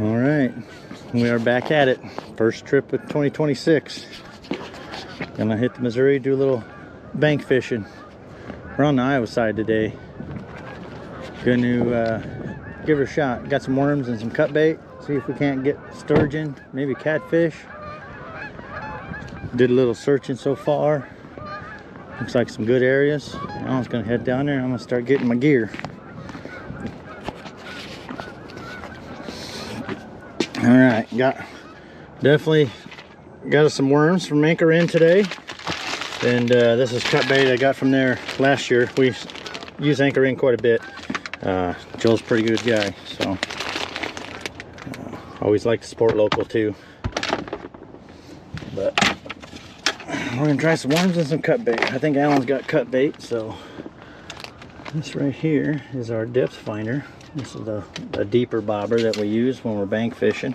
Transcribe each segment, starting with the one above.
All right, we are back at it. First trip of 2026. Gonna hit the Missouri, do a little bank fishing. We're on the Iowa side today. Gonna give it a shot. Got some worms and some cut bait. See if we can't get sturgeon, maybe catfish. Did a little searching so far. Looks like some good areas. Now I was gonna head down there and I'm gonna start getting my gear. All right, definitely got us some worms from Anchor Inn today, and this is cut bait I got from there last year. We use Anchor Inn quite a bit. Joel's a pretty good guy, so always like to support local too. But we're gonna try some worms and some cut bait. I think Alan's got cut bait, so this right here is our depth finder. This is a deeper bobber that we use when we're bank fishing.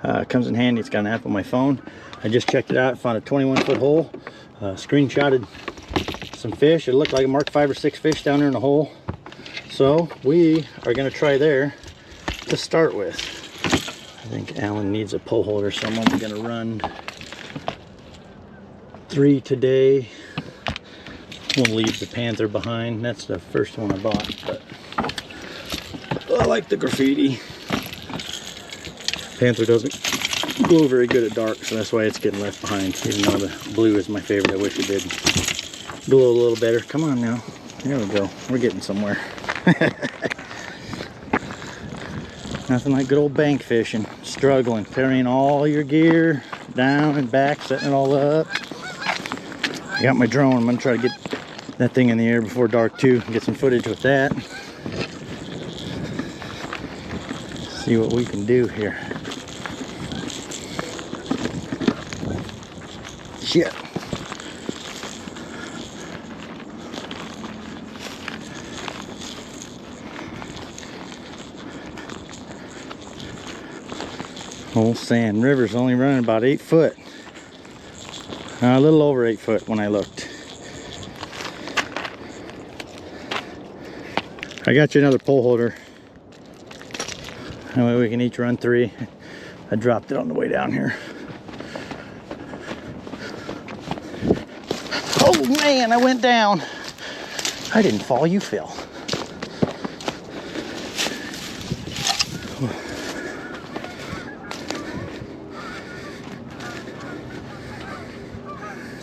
It comes in handy. It's got an app on my phone. I just checked it out, found a 21-foot hole, screenshotted some fish. It looked like it marked 5 or 6 fish down there in the hole. So we are gonna try there to start with. I think Alan needs a pole holder, so I'm only gonna run 3 today. We'll leave the Panther behind. That's the first one I bought, but I like the graffiti. Panther doesn't glow very good at dark, so that's why it's getting left behind, even though the blue is my favorite. I wish it did glow a little better. Come on now. There we go. We're getting somewhere. Nothing like good old bank fishing. Struggling, carrying all your gear down and back, setting it all up. I got my drone. I'm going to try to get that thing in the air before dark too, get some footage with that. See what we can do here. Shit. Old Sand River's only running about 8 foot. A little over 8 foot when I looked. I got you another pole holder. That way we can each run 3. I dropped it on the way down here. Oh man, I went down. I didn't fall, you fell.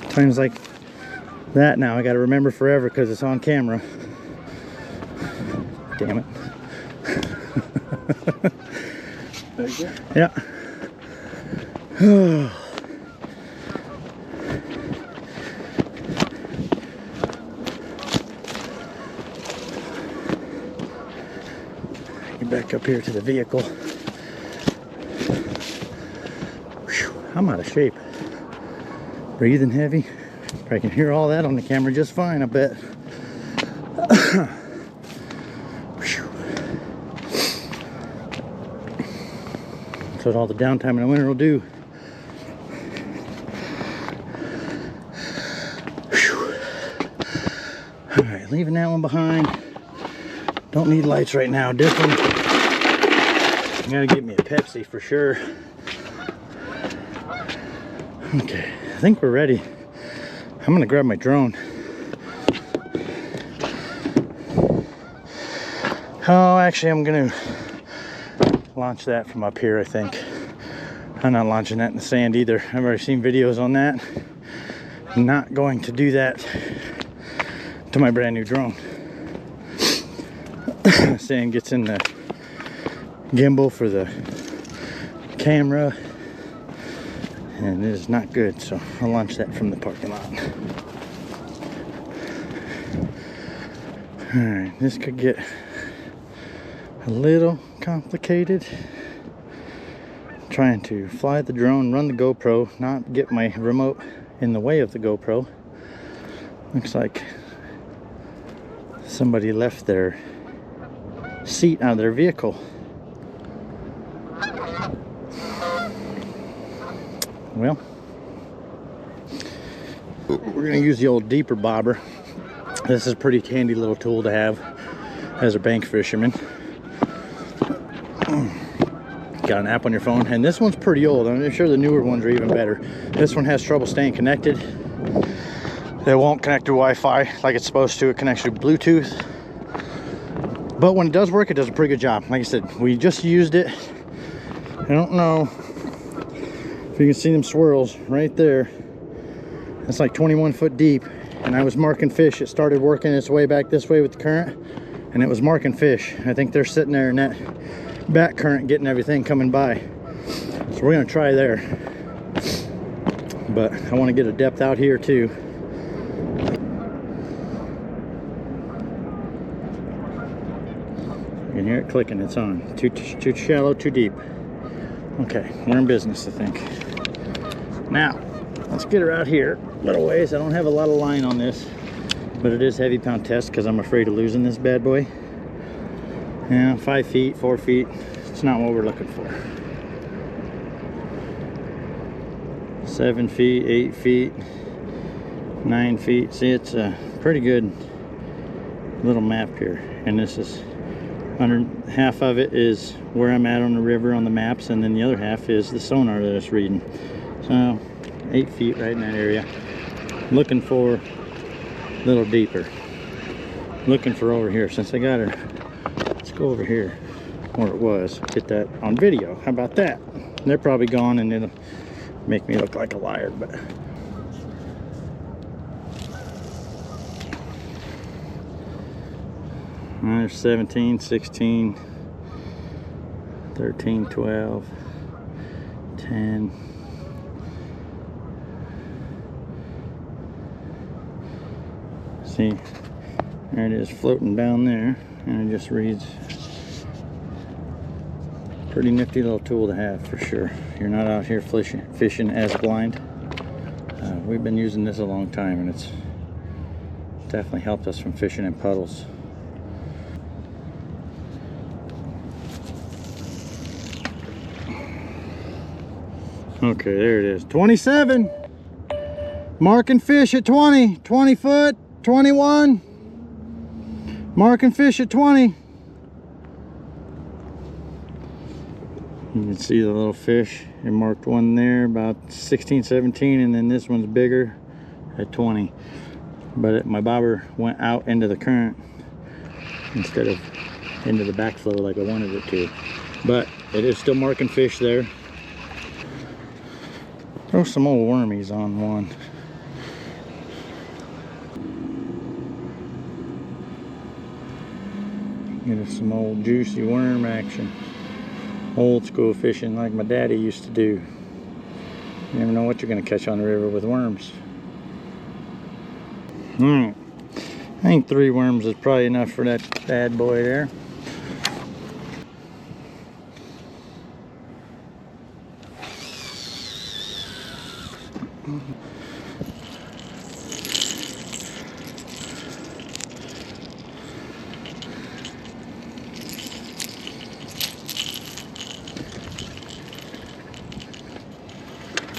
Times like that now I gotta remember forever because it's on camera. Damn it. Yeah. Get back up here to the vehicle. Whew, I'm out of shape. Breathing heavy. I can hear all that on the camera just fine, I bet. That's what all the downtime in the winter will do. Alright, leaving that one behind. Don't need lights right now. Different. You gotta get me a Pepsi for sure. Okay, I think we're ready. I'm gonna grab my drone. Oh, actually, I'm gonna launch that from up here, I think. I'm not launching that in the sand either. I've already seen videos on that. I'm not going to do that to my brand new drone. Sand gets in the gimbal for the camera, and it is not good, so I'll launch that from the parking lot. Alright, this could get a little complicated. Trying to fly the drone, run the GoPro, not get my remote in the way of the GoPro. Looks like somebody left their seat out of their vehicle. Well, we're gonna use the old deeper bobber. This is a pretty handy little tool to have as a bank fisherman. got an app on your phone. And this one's pretty old. I'm sure the newer ones are even better. This one has trouble staying connected. It won't connect to Wi-Fi like it's supposed to. It connects to Bluetooth. But when it does work, it does a pretty good job. Like I said, we just used it. I don't know if you can see them swirls right there. It's like 21 foot deep. And I was marking fish. It started working its way back this way with the current, and it was marking fish. I think they're sitting there in that back current getting everything coming by. So we're gonna try there. But I want to get a depth out here too. You can hear it clicking, it's on. Too shallow, too deep. Okay, we're in business, I think. Now, let's get her out here a little ways. I don't have a lot of line on this, but it is heavy pound test because I'm afraid of losing this bad boy. Yeah, 5 feet, 4 feet. It's not what we're looking for. 7 feet, 8 feet, 9 feet. See, it's a pretty good little map here. And this is half of it is where I'm at on the river on the maps, and then the other half is the sonar that it's reading. So 8 feet right in that area. Looking for a little deeper. Looking for over here. Since I got her, let's go over here where it was. Get that on video. How about that? They're probably gone and it'll make me look like a liar, but there's 17, 16, 13, 12, 10. See, there it is floating down there, and it just reads. Pretty nifty little tool to have for sure. You're not out here fishing as blind. We've been using this a long time, and it's definitely helped us from fishing in puddles. Okay, there it is. 27. Marking fish at 20. 20 foot. 21. Marking fish at 20. You can see the little fish. I marked one there about 16, 17, and then this one's bigger at 20. But my bobber went out into the current instead of into the backflow like I wanted it to. But it is still marking fish there. Throw some old wormies on one. Get us some old juicy worm action. Old school fishing like my daddy used to do. You never know what you're going to catch on the river with worms. I think 3 worms is probably enough for that bad boy there.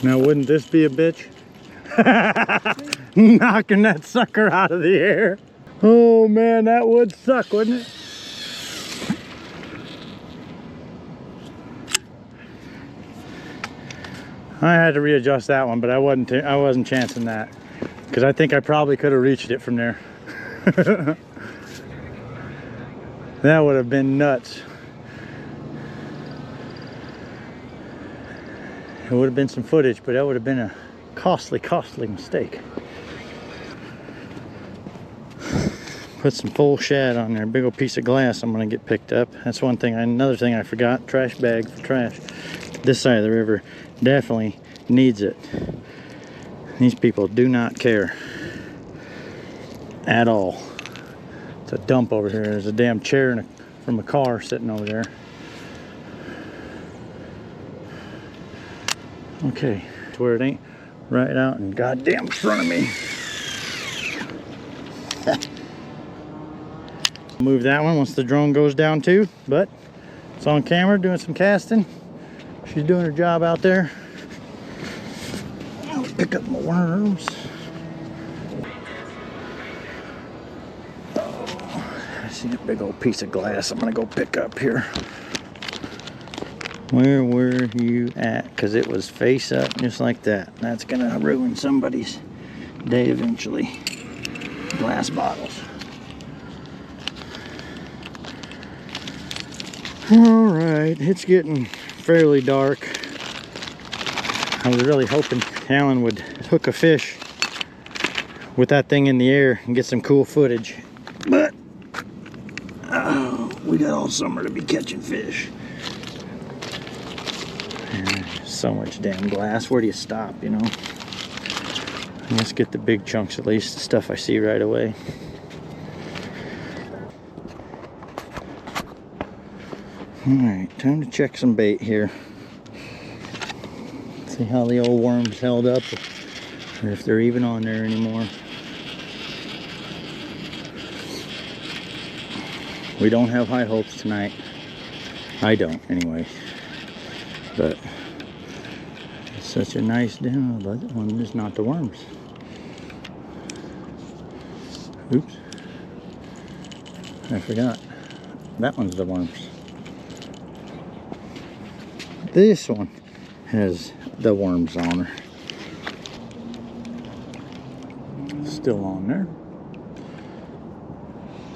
Now, wouldn't this be a bitch? Knocking that sucker out of the air. Oh man, that would suck, wouldn't it? I had to readjust that one, but I wasn't chancing that because I think I probably could have reached it from there. That would have been nuts. It would have been some footage, but that would have been a costly mistake. Put some full shad on there, big old piece of glass I'm gonna get picked up. That's one thing. Another thing I forgot, trash bag for trash. This side of the river definitely needs it. These people do not care at all. It's a dump over here. There's a damn chair from a car sitting over there. Okay, to where it ain't right out and goddamn in front of me. Move that one once the drone goes down too, but it's on camera doing some casting. She's doing her job out there. I'll pick up my worms. Oh, I see a big old piece of glass I'm gonna go pick up here. Where were you at? Because it was face up just like that. That's gonna ruin somebody's day eventually. Glass bottles. Alright, it's getting fairly dark. I was really hoping Alan would hook a fish with that thing in the air and get some cool footage. But we got all summer to be catching fish. And so much damn glass. Where do you stop, you know? Let's get the big chunks at least, the stuff I see right away. Alright, time to check some bait here. See how the old worms held up, or if they're even on there anymore. We don't have high hopes tonight. I don't, anyway. But it's such a nice demo, but one is not the worms. Oops. I forgot. That one's the worms. This one has the worms on her. Still on there.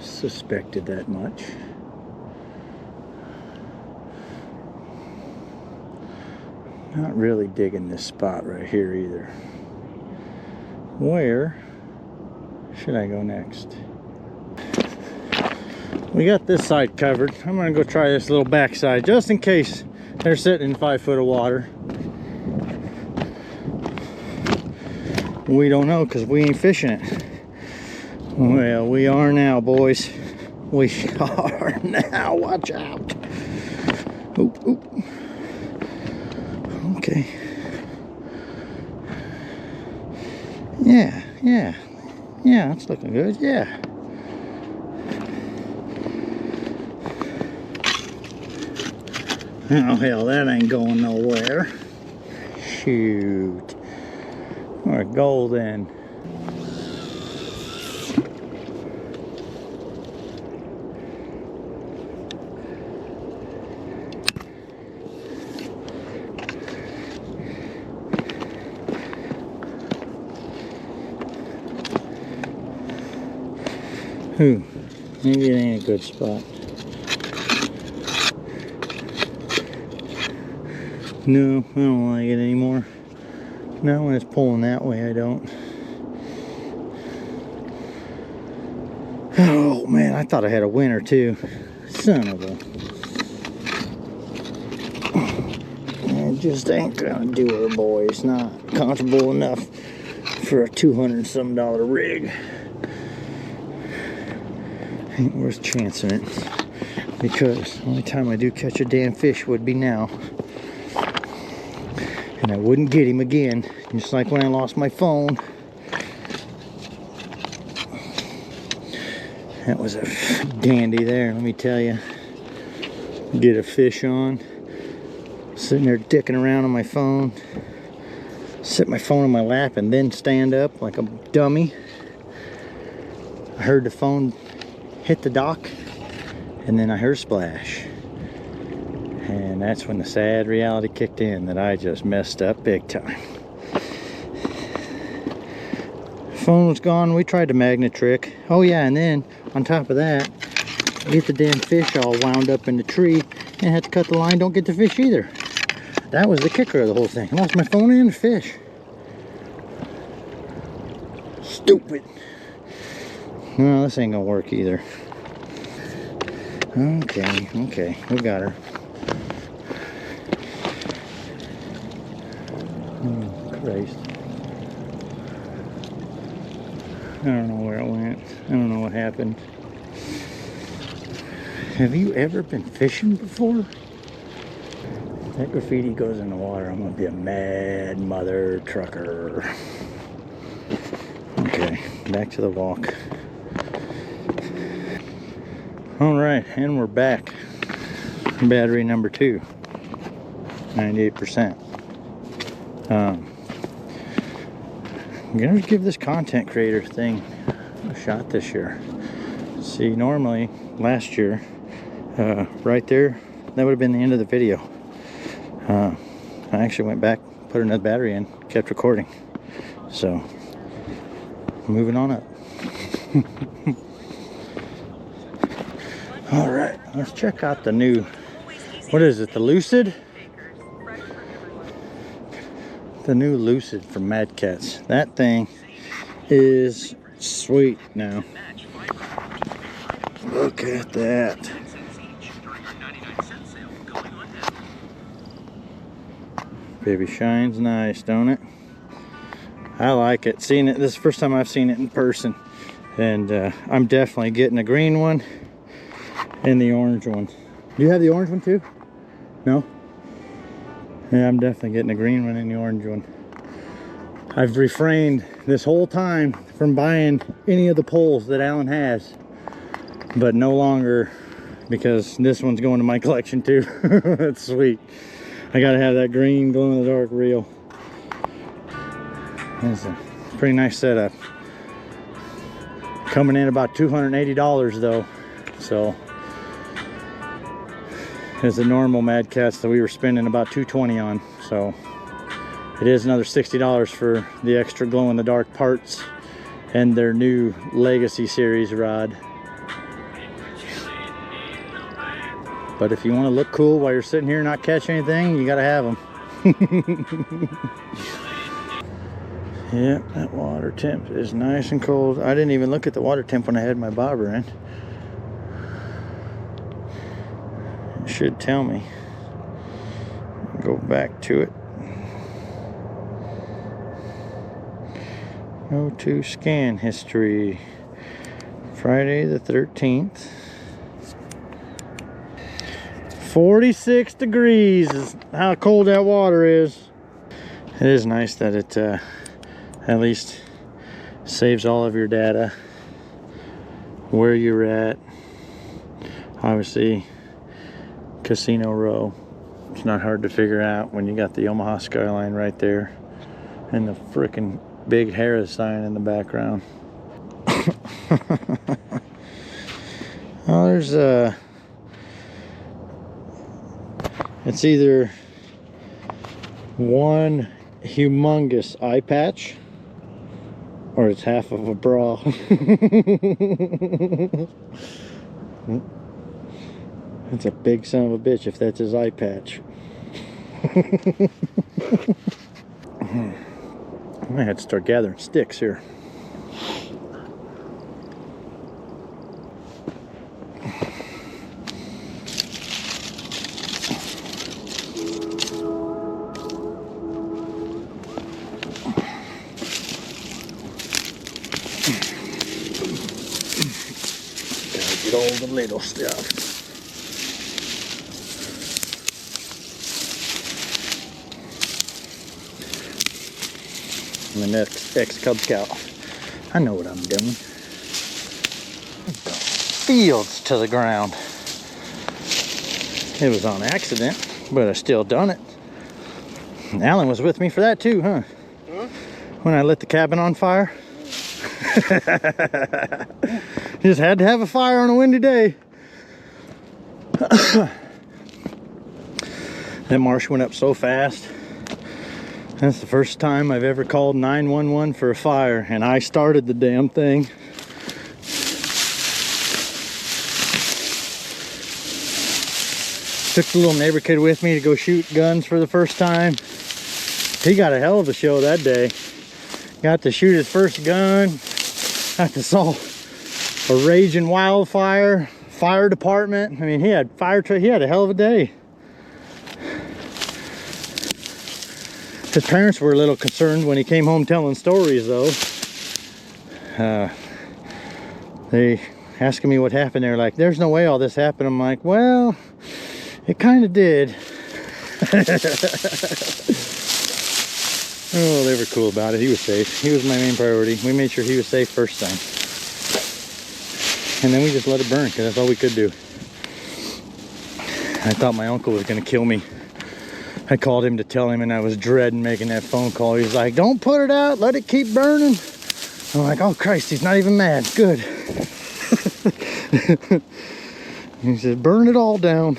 Suspected that much. Not really digging this spot right here either. Where should I go next? We got this side covered. I'm gonna go try this little back side just in case they're sitting in 5 foot of water. We don't know because we ain't fishing it. Well, we are now, boys. We are now. Watch out. Oop, oop. Okay. Yeah, that's looking good. Yeah. Oh, hell, that ain't going nowhere. Shoot. We're golden. Ooh, maybe it ain't a good spot. No, I don't like it anymore. Not when it's pulling that way, I don't. Oh man, I thought I had a winner too. Son of a... It just ain't gonna do her, boys. Not comfortable enough for a $200 some rig. Ain't worth chancing it. Because the only time I do catch a damn fish would be now. And I wouldn't get him again, just like when I lost my phone. That was a dandy there, let me tell you. Get a fish on, sitting there dicking around on my phone, sit my phone in my lap and then stand up like a dummy. I heard the phone hit the dock and then I heard a splash. And that's when the sad reality kicked in that I just messed up big time. Phone was gone. We tried the magnet trick. Oh yeah, and then on top of that, get the damn fish all wound up in the tree and had to cut the line. Don't get the fish either. That was the kicker of the whole thing. I lost my phone and the fish. Stupid. No, this ain't gonna work either. Okay, we got her. Oh, Christ. I don't know where it went. I don't know what happened. Have you ever been fishing before? If that graffiti goes in the water, I'm gonna be a mad mother trucker. Okay, back to the walk. All right, and we're back. Battery number 2, 98%. I'm gonna give this content creator thing a shot this year. See, normally last year, right there, that would have been the end of the video. I actually went back, put another battery in, kept recording. So, moving on up. All right, let's check out the new, what is it, the Lucid? The new Lucid from Mad Catz. That thing is sweet now. Look at that. Baby shines nice, don't it? I like it. Seeing it, this is the first time I've seen it in person. And I'm definitely getting the green one and the orange one. Do you have the orange one too? No? Yeah, I'm definitely getting the green one and the orange one. I've refrained this whole time from buying any of the poles that Alan has. But no longer, because this one's going to my collection too. That's sweet. I gotta have that green glow-in-the-dark reel. That's a pretty nice setup. Coming in about $280 though. So as the normal Mad Catz that we were spending about $220 on. So it is another $60 for the extra glow-in-the-dark parts and their new Legacy Series rod. But if you want to look cool while you're sitting here and not catch anything, you gotta have them. Yep, that water temp is nice and cold. I didn't even look at the water temp when I had my bobber in. It should tell me. Go back to it. Go to scan history. Friday the 13th. 46 degrees is how cold that water is. It is nice that it at least saves all of your data, where you're at. Obviously, Casino Row. It's not hard to figure out when you got the Omaha skyline right there and the frickin' big Harrah's sign in the background. Oh, there's it's either one humongous eye patch or it's half of a bra. It's a big son of a bitch if that's his eye patch. I might have to start gathering sticks here. All the little stuff. I'm the next ex-Cub Scout. I know what I'm doing. Fields to the ground. It was on accident, but I still done it. And Alan was with me for that too, huh? When I lit the cabin on fire. Just had to have a fire on a windy day. That marsh went up so fast. That's the first time I've ever called 911 for a fire, and I started the damn thing. Took the little neighbor kid with me to go shoot guns for the first time. He got a hell of a show that day. Got to shoot his first gun. Got to saw a raging wildfire, fire department. I mean, he had he had a hell of a day. His parents were a little concerned when he came home telling stories though. They asking me what happened. They're like, there's no way all this happened. I'm like, well, it kind of did. Oh, they were cool about it. He was safe. He was my main priority. We made sure he was safe first time. And then we just let it burn because that's all we could do. I thought my uncle was going to kill me. I called him to tell him, and I was dreading making that phone call. He's like, don't put it out. Let it keep burning. I'm like, oh, Christ, he's not even mad. Good. He said, burn it all down.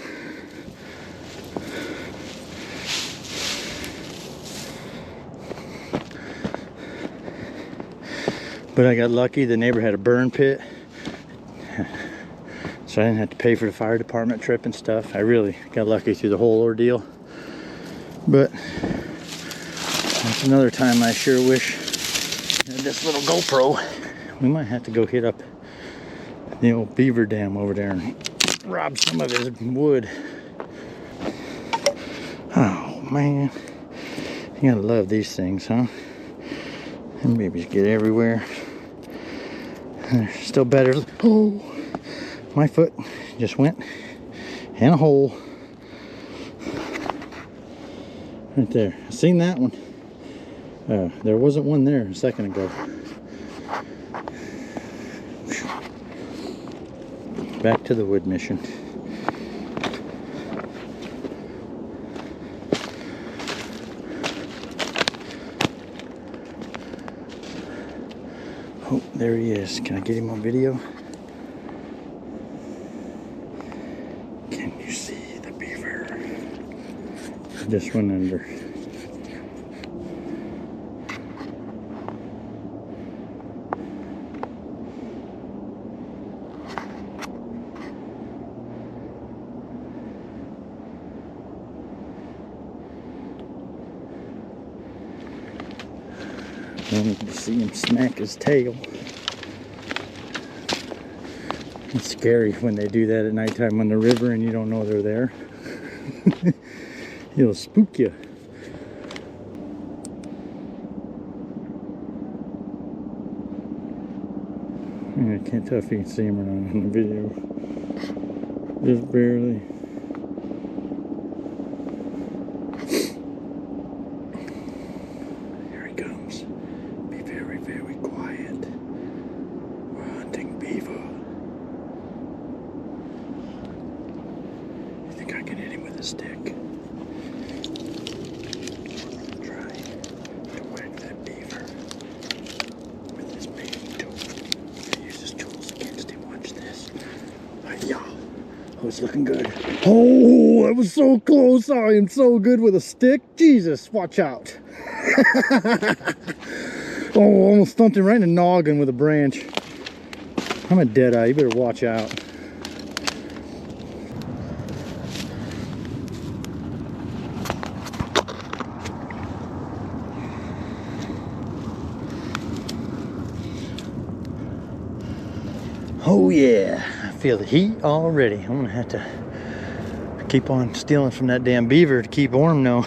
But I got lucky, the neighbor had a burn pit, so I didn't have to pay for the fire department trip and stuff. I really got lucky through the whole ordeal. But that's another time I sure wish I had this little GoPro. We might have to go hit up the old beaver dam over there and rob some of his wood. Oh man, you gotta love these things, huh? And babies get everywhere. They're still better. Oh, my foot just went in a hole. Right there. I seen that one. There wasn't one there a second ago. Back to the wood mission. Oh, there he is. Can I get him on video? Can you see the beaver? He just went under. I wanted to see him smack his tail. It's scary when they do that at nighttime on the river and you don't know they're there. He'll spook you. I can't tell if you can see him or not in the video. Just barely. Here he comes. Be very, very quiet. We're hunting beaver. You think I can hit him with a stick? Try to whack that beaver with this big tool. He uses tools against him. Watch this. Yeah. Oh, it's looking good. Oh, that was so close. I am so good with a stick. Jesus, watch out. Oh, almost thumped him right in the noggin with a branch. I'm a dead eye. You better watch out. Oh yeah, I feel the heat already. I'm gonna have to keep on stealing from that damn beaver to keep warm now.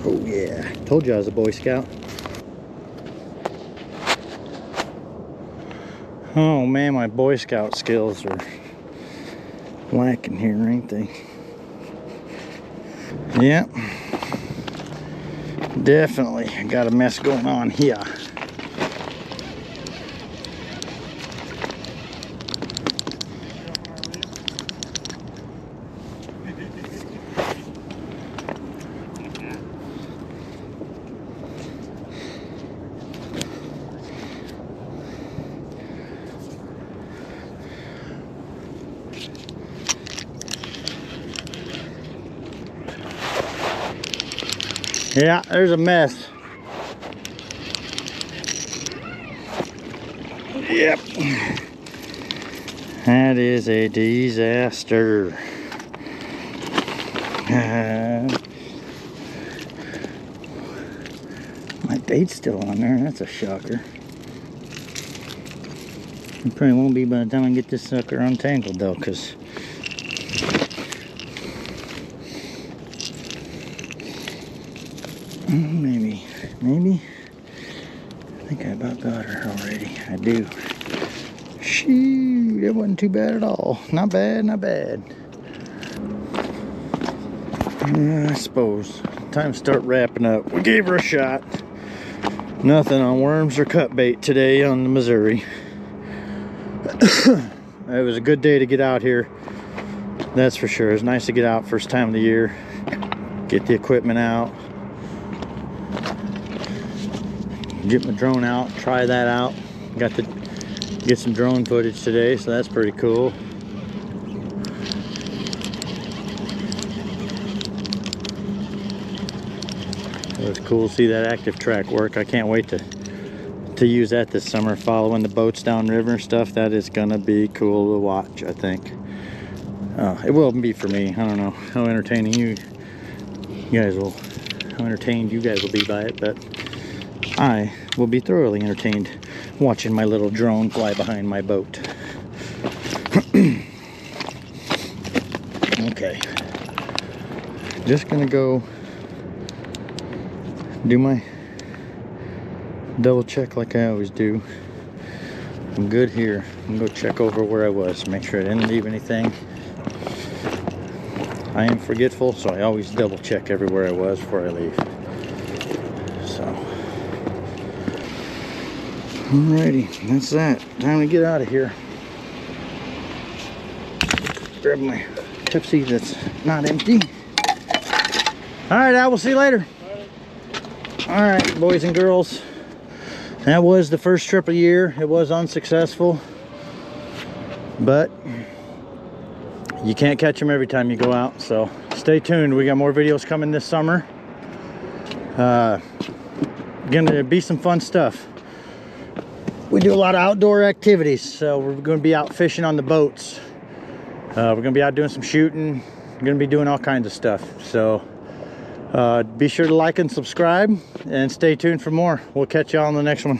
Oh yeah, told you I was a Boy Scout. Oh man, my Boy Scout skills are lacking here, ain't they? Yep. Definitely got a mess going on here. Yeah, there's a mess. Yep. That is a disaster. My date's still on there. That's a shocker. It probably won't be by the time I get this sucker untangled though, because maybe. I think I about got her already. I do. Shoot, it wasn't too bad at all. Not bad, not bad. I suppose. Time to start wrapping up. We gave her a shot. Nothing on worms or cut bait today on the Missouri. It was a good day to get out here. That's for sure. It's nice to get out first time of the year. Get the equipment out. Get my drone out, try that out. Got the get some drone footage today, so that's pretty cool. It was cool to see that active track work. I can't wait to use that this summer, following the boats downriver and stuff. That is gonna be cool to watch, I think. It will be for me. I don't know how entertaining you guys will, how entertained you guys will be by it, but I will be thoroughly entertained watching my little drone fly behind my boat. Okay, just gonna go do my double check like I always do. I'm good here. I'm gonna go check over where I was, make sure I didn't leave anything. I am forgetful, so I always double check everywhere I was before I leave. So, alrighty, that's that. Time to get out of here. Grab my Pepsi that's not empty. Alright, I will see you later. Alright, boys and girls. That was the first trip of the year. It was unsuccessful, but you can't catch them every time you go out, so stay tuned. We got more videos coming this summer. Gonna be some fun stuff. We do a lot of outdoor activities, so we're gonna be out fishing on the boats. We're gonna be out doing some shooting. We're gonna be doing all kinds of stuff. So be sure to like and subscribe and stay tuned for more. We'll catch y'all on the next one.